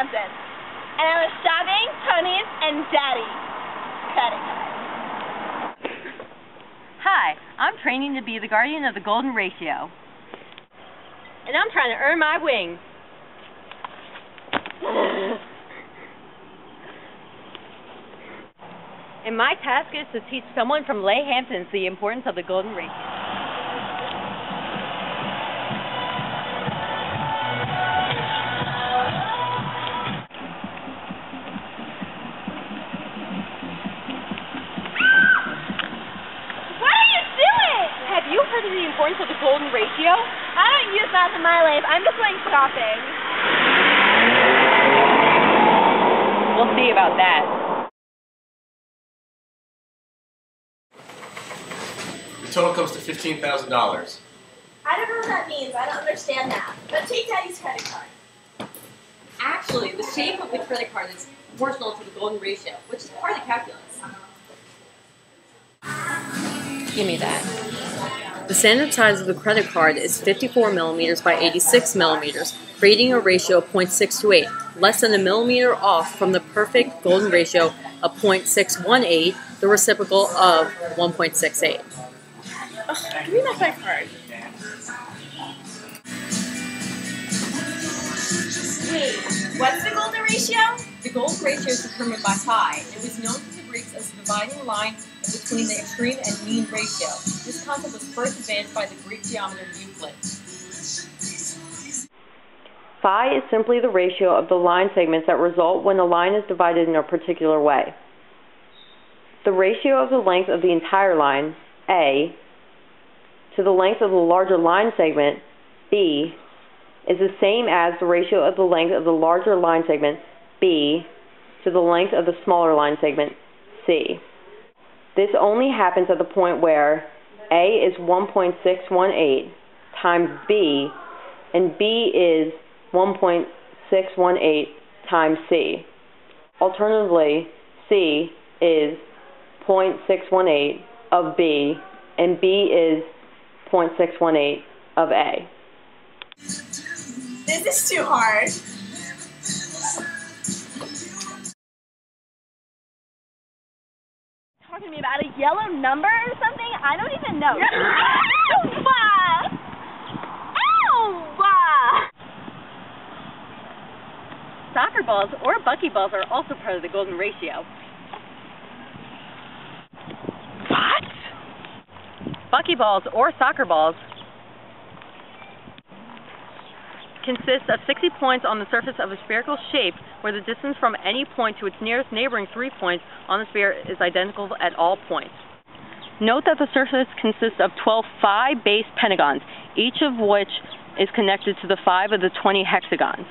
Hamptons. And I was shopping, Tony's, and Daddy's credit card. Hi, I'm training to be the guardian of the golden ratio. And I'm trying to earn my wings. And my task is to teach someone from Lay Hamptons the importance of the golden ratio. Have you heard of the importance of the golden ratio? I don't use math in my life. I'm just going shopping. We'll see about that. The total comes to $15,000. I don't know what that means. I don't understand that. But take Daddy's credit card. Actually, the shape of the credit card is proportional to the golden ratio, which is part of the calculus. Give me that. The standard size of the credit card is 54 millimeters by 86 millimeters, creating a ratio of 0.628, less than a millimeter off from the perfect golden ratio of 0.618, the reciprocal of 1.68. Give me my credit card. Wait, what's the golden ratio? The golden ratio is determined by pi. It was known to the Greeks as the dividing line between the extreme and mean ratio. This concept was first advanced by the Greek geometer Euclid. Phi is simply the ratio of the line segments that result when a line is divided in a particular way. The ratio of the length of the entire line, A, to the length of the larger line segment, B, is the same as the ratio of the length of the larger line segment, B, to the length of the smaller line segment, C. This only happens at the point where A is 1.618 times B, and B is 1.618 times C. Alternatively, C is 0.618 of B, and B is 0.618 of A. This is too hard. Talking to me about a yellow number or something? I don't even know. Soccer balls or buckyballs are also part of the golden ratio. What? Buckyballs or soccer balls consist of 60 points on the surface of a spherical shape where the distance from any point to its nearest neighboring 3 points on the sphere is identical at all points. Note that the surface consists of 12 phi-based pentagons, each of which is connected to the 5 of the 20 hexagons.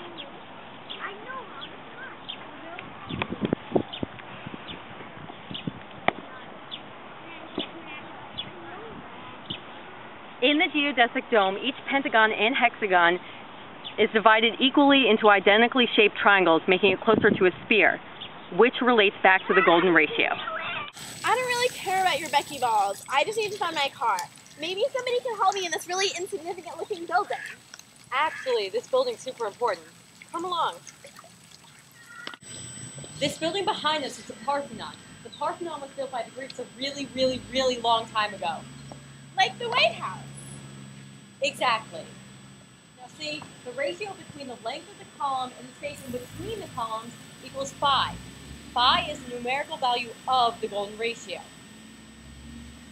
In the geodesic dome, each pentagon and hexagon is divided equally into identically shaped triangles, making it closer to a sphere, which relates back to the golden ratio. I don't really care about your Becky balls. I just need to find my car. Maybe somebody can help me in this really insignificant looking building. Actually, this building's super important. Come along. This building behind us is the Parthenon. The Parthenon was built by the Greeks a really, really, really long time ago. Like the White House. Exactly. Now see, the ratio between the length of the column and the space in between the columns equals phi. Phi is the numerical value of the golden ratio.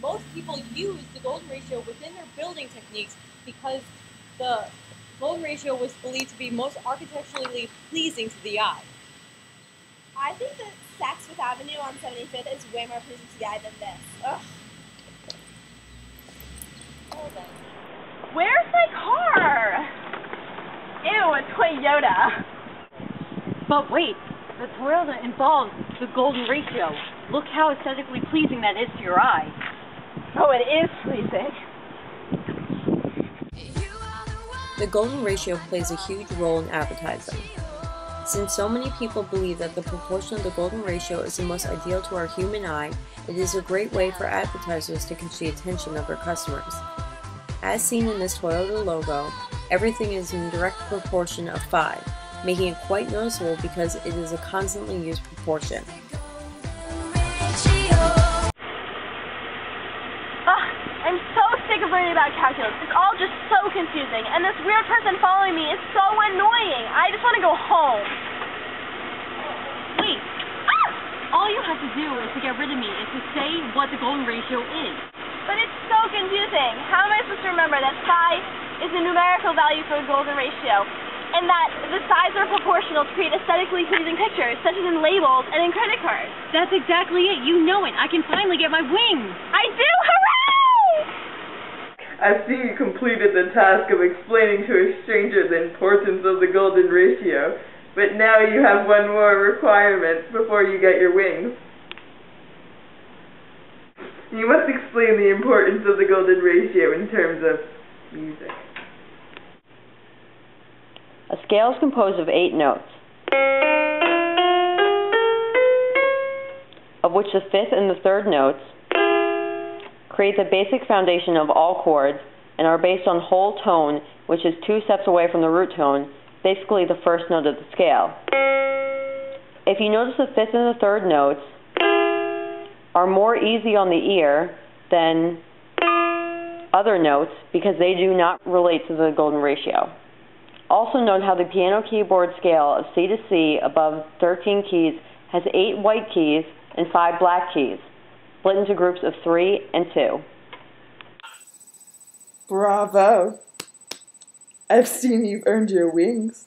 Most people use the golden ratio within their building techniques because the golden ratio was believed to be most architecturally pleasing to the eye. I think that Saks Fifth Avenue on 75th is way more pleasing to the eye than this. Ugh. Hold on. Where's my car? Ew, a Toyota. But wait, the Toyota involves the golden ratio. Look how aesthetically pleasing that is to your eye. Oh, it is pleasing. The golden ratio plays a huge role in advertising. Since so many people believe that the proportion of the golden ratio is the most ideal to our human eye, it is a great way for advertisers to catch the attention of their customers. As seen in this Toyota logo, everything is in direct proportion of phi. making it quite noticeable because it is a constantly used proportion. I'm so sick of learning about calculus. It's all just so confusing, and this weird person following me is so annoying. I just want to go home. Wait. All you have to do is to get rid of me is to say what the golden ratio is. But it's so confusing. How am I supposed to remember that phi is the numerical value for the golden ratio, and that the sides are proportional to create aesthetically pleasing pictures, such as in labels and in credit cards? That's exactly it. You know it. I can finally get my wings. I do! Hooray! I see you completed the task of explaining to a stranger the importance of the golden ratio, but now you have one more requirement before you get your wings. You must explain the importance of the golden ratio in terms of music. A scale is composed of 8 notes, of which the 5th and the 3rd notes create the basic foundation of all chords and are based on whole tone, which is 2 steps away from the root tone, basically the first note of the scale. If you notice, the 5th and the 3rd notes are more easy on the ear than other notes because they do not relate to the golden ratio. Also note how the piano keyboard scale of C to C above 13 keys has 8 white keys and 5 black keys, split into groups of 3 and 2. Bravo! I've seen you've earned your wings.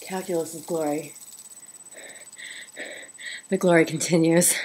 Calculus is glory. The glory continues.